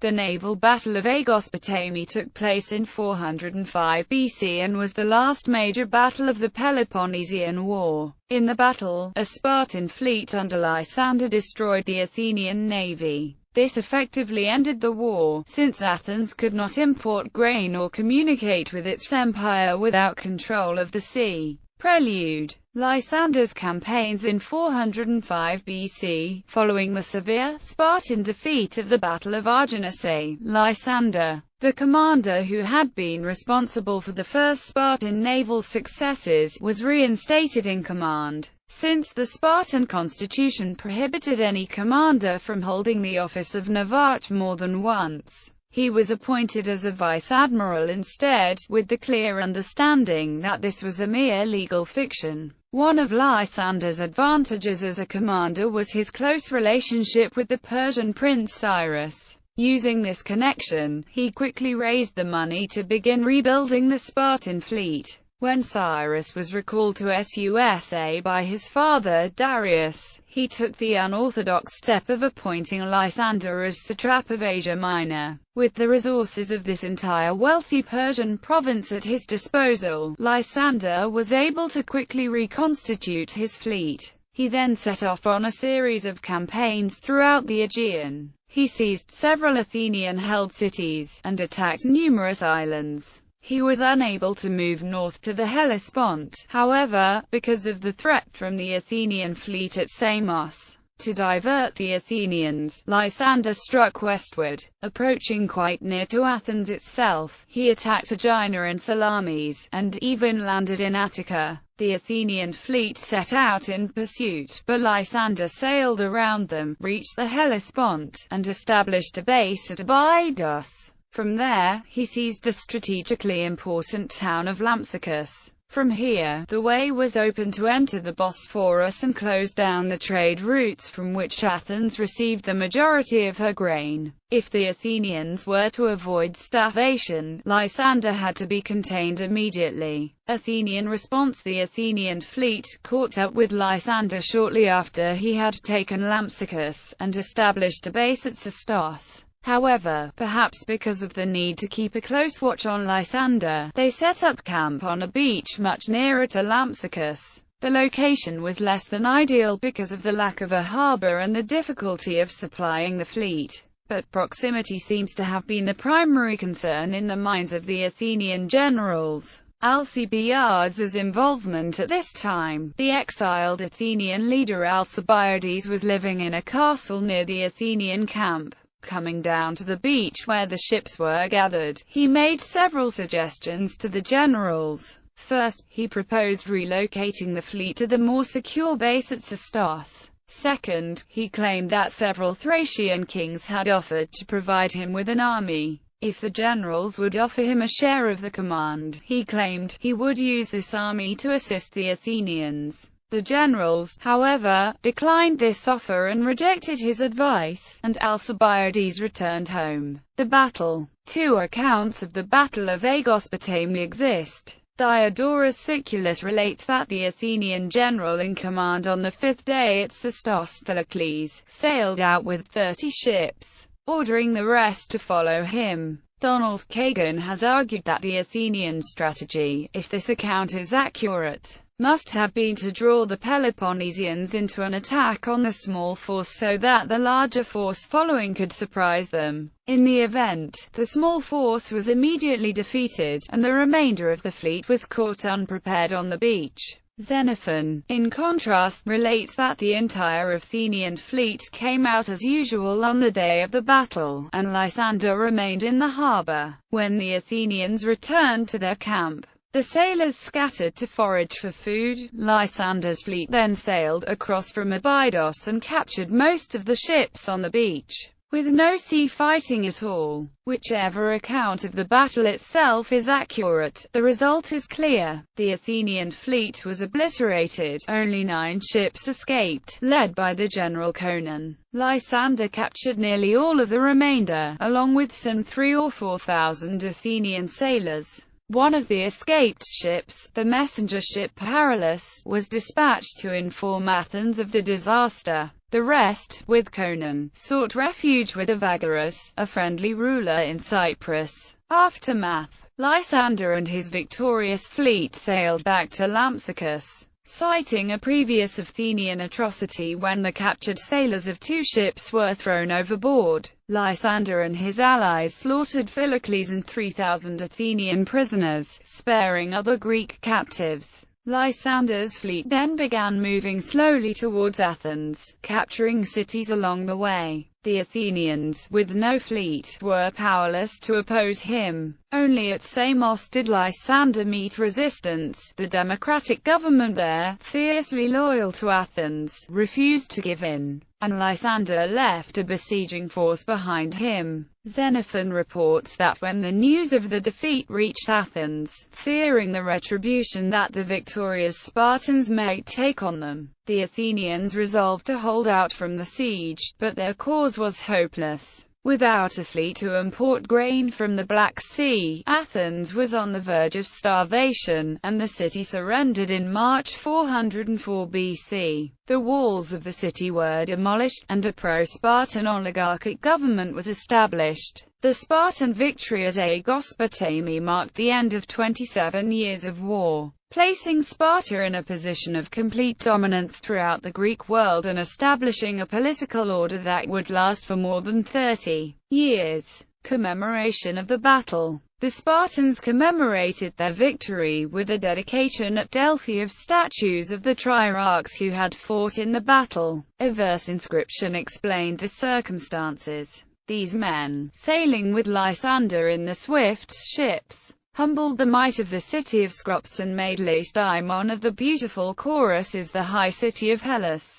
The naval battle of Aegospotami took place in 405 BC and was the last major battle of the Peloponnesian War. In the battle, a Spartan fleet under Lysander destroyed the Athenian navy. This effectively ended the war, since Athens could not import grain or communicate with its empire without control of the sea. Prelude. Lysander's campaigns in 405 BC. Following the severe Spartan defeat of the Battle of Arginusae, Lysander, the commander who had been responsible for the first Spartan naval successes, was reinstated in command. Since the Spartan constitution prohibited any commander from holding the office of Navarch more than once, he was appointed as a vice-admiral instead, with the clear understanding that this was a mere legal fiction. One of Lysander's advantages as a commander was his close relationship with the Persian prince Cyrus. Using this connection, he quickly raised the money to begin rebuilding the Spartan fleet. When Cyrus was recalled to Susa by his father Darius, he took the unorthodox step of appointing Lysander as satrap of Asia Minor. With the resources of this entire wealthy Persian province at his disposal, Lysander was able to quickly reconstitute his fleet. He then set off on a series of campaigns throughout the Aegean. He seized several Athenian-held cities, and attacked numerous islands. He was unable to move north to the Hellespont, however, because of the threat from the Athenian fleet at Samos. To divert the Athenians, Lysander struck westward. Approaching quite near to Athens itself, he attacked Aegina and Salamis, and even landed in Attica. The Athenian fleet set out in pursuit, but Lysander sailed around them, reached the Hellespont, and established a base at Abydos. From there, he seized the strategically important town of Lampsacus. From here, the way was open to enter the Bosphorus and close down the trade routes from which Athens received the majority of her grain. If the Athenians were to avoid starvation, Lysander had to be contained immediately. Athenian response. The Athenian fleet caught up with Lysander shortly after he had taken Lampsacus, and established a base at Sestos. However, perhaps because of the need to keep a close watch on Lysander, they set up camp on a beach much nearer to Lampsacus. The location was less than ideal because of the lack of a harbour and the difficulty of supplying the fleet. But proximity seems to have been the primary concern in the minds of the Athenian generals. Alcibiades' involvement at this time. The exiled Athenian leader Alcibiades was living in a castle near the Athenian camp. Coming down to the beach where the ships were gathered, he made several suggestions to the generals. First, he proposed relocating the fleet to the more secure base at Sestos. Second, he claimed that several Thracian kings had offered to provide him with an army. If the generals would offer him a share of the command, he claimed, he would use this army to assist the Athenians. The generals, however, declined this offer and rejected his advice, and Alcibiades returned home. The battle. Two accounts of the Battle of Aegospotami exist. Diodorus Siculus relates that the Athenian general in command on the fifth day at Sestos, Philocles, sailed out with 30 ships, ordering the rest to follow him. Donald Kagan has argued that the Athenian strategy, if this account is accurate, must have been to draw the Peloponnesians into an attack on the small force so that the larger force following could surprise them. In the event, the small force was immediately defeated, and the remainder of the fleet was caught unprepared on the beach. Xenophon, in contrast, relates that the entire Athenian fleet came out as usual on the day of the battle, and Lysander remained in the harbour. When the Athenians returned to their camp, the sailors scattered to forage for food. Lysander's fleet then sailed across from Abydos and captured most of the ships on the beach, with no sea fighting at all. Whichever account of the battle itself is accurate, the result is clear. The Athenian fleet was obliterated. Only 9 ships escaped, led by the general Conon. Lysander captured nearly all of the remainder, along with some 3,000 or 4,000 Athenian sailors. One of the escaped ships, the messenger ship Paralus, was dispatched to inform Athens of the disaster. The rest, with Conon, sought refuge with Evagorus, a friendly ruler in Cyprus. Aftermath. Lysander and his victorious fleet sailed back to Lampsacus, citing a previous Athenian atrocity when the captured sailors of 2 ships were thrown overboard. Lysander and his allies slaughtered Philocles and 3,000 Athenian prisoners, sparing other Greek captives. Lysander's fleet then began moving slowly towards Athens, capturing cities along the way. The Athenians, with no fleet, were powerless to oppose him. Only at Samos did Lysander meet resistance. The democratic government there, fiercely loyal to Athens, refused to give in, and Lysander left a besieging force behind him. Xenophon reports that when the news of the defeat reached Athens, fearing the retribution that the victorious Spartans might take on them, the Athenians resolved to hold out from the siege, but their cause was hopeless. Without a fleet to import grain from the Black Sea, Athens was on the verge of starvation, and the city surrendered in March 404 BC. The walls of the city were demolished, and a pro-Spartan oligarchic government was established. The Spartan victory at Aegospotami marked the end of 27 years of war, placing Sparta in a position of complete dominance throughout the Greek world and establishing a political order that would last for more than 30 years. Commemoration of the battle. The Spartans commemorated their victory with a dedication at Delphi of statues of the triarchs who had fought in the battle. A verse inscription explained the circumstances. These men, sailing with Lysander in the swift ships, humbled the might of the city of Scrops and made Lacedaemon of the beautiful Chorus is the high city of Hellas.